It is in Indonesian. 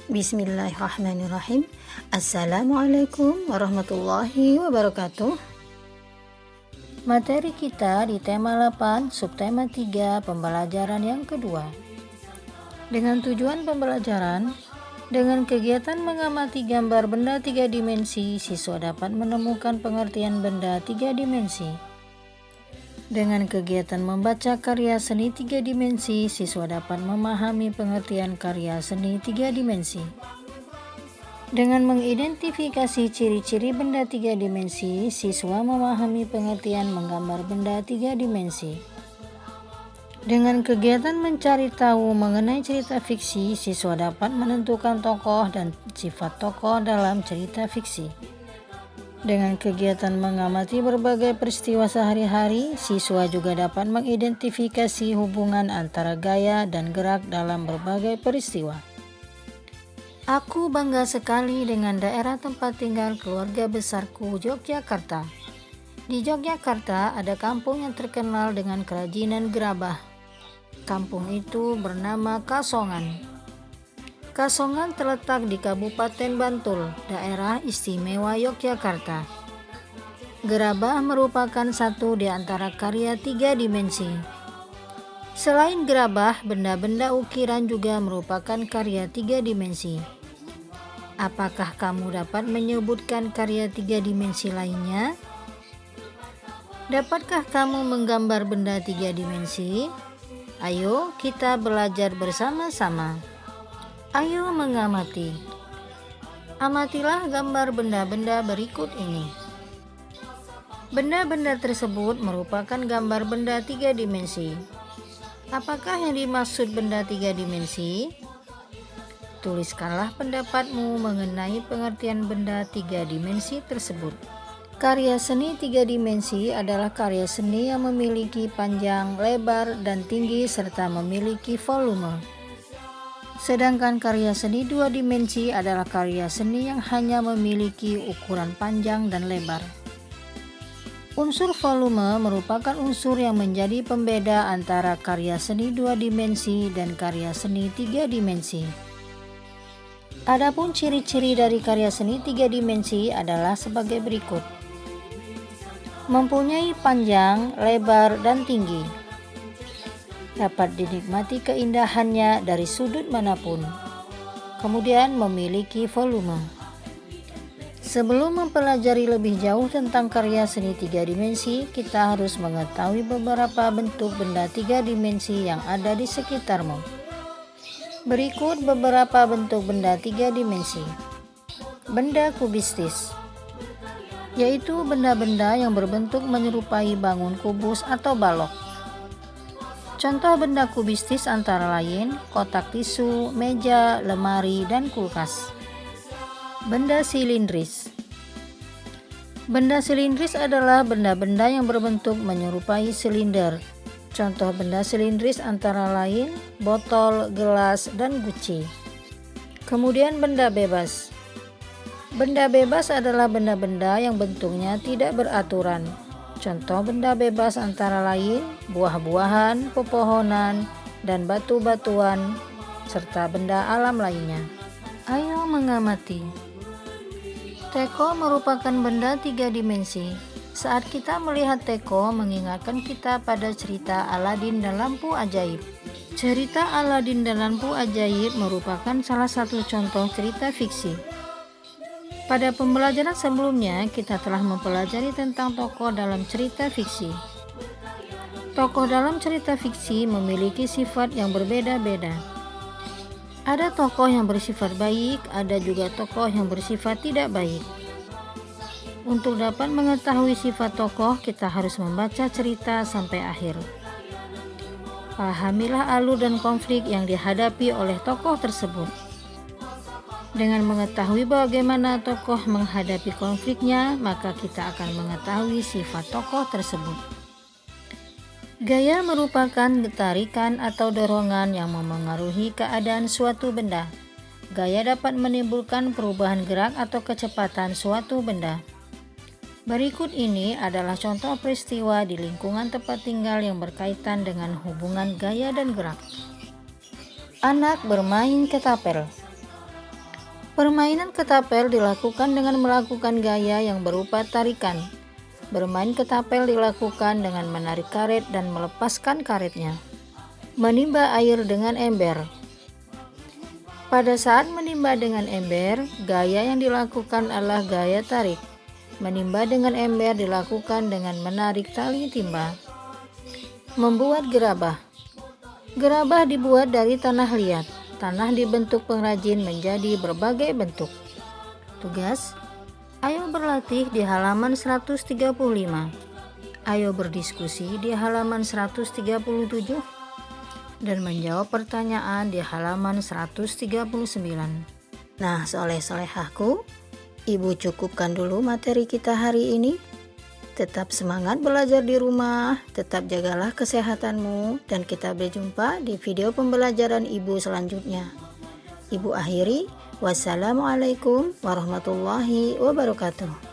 Bismillahirrahmanirrahim. Assalamualaikum warahmatullahi wabarakatuh. Materi kita di tema 8, subtema 3, pembelajaran yang kedua. Dengan tujuan pembelajaran, dengan kegiatan mengamati gambar benda 3 dimensi, siswa dapat menemukan pengertian benda 3 dimensi. Dengan kegiatan membaca karya seni 3 dimensi, siswa dapat memahami pengertian karya seni 3 dimensi. Dengan mengidentifikasi ciri-ciri benda 3 dimensi, siswa memahami pengertian menggambar benda 3 dimensi. Dengan kegiatan mencari tahu mengenai cerita fiksi, siswa dapat menentukan tokoh dan sifat tokoh dalam cerita fiksi. Dengan kegiatan mengamati berbagai peristiwa sehari-hari, siswa juga dapat mengidentifikasi hubungan antara gaya dan gerak dalam berbagai peristiwa. Aku bangga sekali dengan daerah tempat tinggal keluarga besarku, Yogyakarta. Di Yogyakarta ada kampung yang terkenal dengan kerajinan gerabah. Kampung itu bernama Kasongan. Kasongan terletak di Kabupaten Bantul, daerah istimewa Yogyakarta. Gerabah merupakan satu di antara karya 3 dimensi. Selain gerabah, benda-benda ukiran juga merupakan karya 3 dimensi. Apakah kamu dapat menyebutkan karya 3 dimensi lainnya? Dapatkah kamu menggambar benda 3 dimensi? Ayo kita belajar bersama-sama. Ayo mengamati. Amatilah gambar benda-benda berikut ini. Benda-benda tersebut merupakan gambar benda 3 dimensi. Apakah yang dimaksud benda 3 dimensi? Tuliskanlah pendapatmu mengenai pengertian benda 3 dimensi tersebut. Karya seni 3 dimensi adalah karya seni yang memiliki panjang, lebar, dan tinggi serta memiliki volume. Sedangkan karya seni 2 dimensi adalah karya seni yang hanya memiliki ukuran panjang dan lebar. Unsur volume merupakan unsur yang menjadi pembeda antara karya seni 2 dimensi dan karya seni 3 dimensi. Adapun ciri-ciri dari karya seni 3 dimensi adalah sebagai berikut. Mempunyai panjang, lebar, dan tinggi. Dapat dinikmati keindahannya dari sudut manapun. Kemudian memiliki volume. Sebelum mempelajari lebih jauh tentang karya seni 3 dimensi, kita harus mengetahui beberapa bentuk benda 3 dimensi yang ada di sekitarmu. Berikut beberapa bentuk benda 3 dimensi. Benda kubistis, yaitu benda-benda yang berbentuk menyerupai bangun kubus atau balok. Contoh benda kubistis antara lain kotak tisu, meja, lemari, dan kulkas. Benda silindris. Benda silindris adalah benda-benda yang berbentuk menyerupai silinder. Contoh benda silindris antara lain botol, gelas, dan guci. Kemudian benda bebas. Benda bebas adalah benda-benda yang bentuknya tidak beraturan. Contoh benda bebas antara lain buah-buahan, pepohonan, dan batu-batuan, serta benda alam lainnya. Ayo mengamati. Teko merupakan benda 3 dimensi. Saat kita melihat teko, mengingatkan kita pada cerita Aladin dan Lampu Ajaib. Cerita Aladin dan Lampu Ajaib merupakan salah satu contoh cerita fiksi. Pada pembelajaran sebelumnya, kita telah mempelajari tentang tokoh dalam cerita fiksi. Tokoh dalam cerita fiksi memiliki sifat yang berbeda-beda. Ada tokoh yang bersifat baik, ada juga tokoh yang bersifat tidak baik. Untuk dapat mengetahui sifat tokoh, kita harus membaca cerita sampai akhir. Pahamilah alur dan konflik yang dihadapi oleh tokoh tersebut. Dengan mengetahui bagaimana tokoh menghadapi konfliknya, maka kita akan mengetahui sifat tokoh tersebut. Gaya merupakan tarikan atau dorongan yang memengaruhi keadaan suatu benda. Gaya dapat menimbulkan perubahan gerak atau kecepatan suatu benda. Berikut ini adalah contoh peristiwa di lingkungan tempat tinggal yang berkaitan dengan hubungan gaya dan gerak. Anak bermain ketapel. Permainan ketapel dilakukan dengan melakukan gaya yang berupa tarikan. Bermain ketapel dilakukan dengan menarik karet dan melepaskan karetnya. Menimba air dengan ember. Pada saat menimba dengan ember, gaya yang dilakukan adalah gaya tarik. Menimba dengan ember dilakukan dengan menarik tali timba. Membuat gerabah. Gerabah dibuat dari tanah liat. Tanah dibentuk pengrajin menjadi berbagai bentuk. Tugas: ayo berlatih di halaman 135. Ayo berdiskusi di halaman 137 dan menjawab pertanyaan di halaman 139. Nah, soleh-solehahku, Ibu cukupkan dulu materi kita hari ini. Tetap semangat belajar di rumah, tetap jagalah kesehatanmu, dan kita berjumpa di video pembelajaran Ibu selanjutnya. Ibu akhiri, wassalamualaikum warahmatullahi wabarakatuh.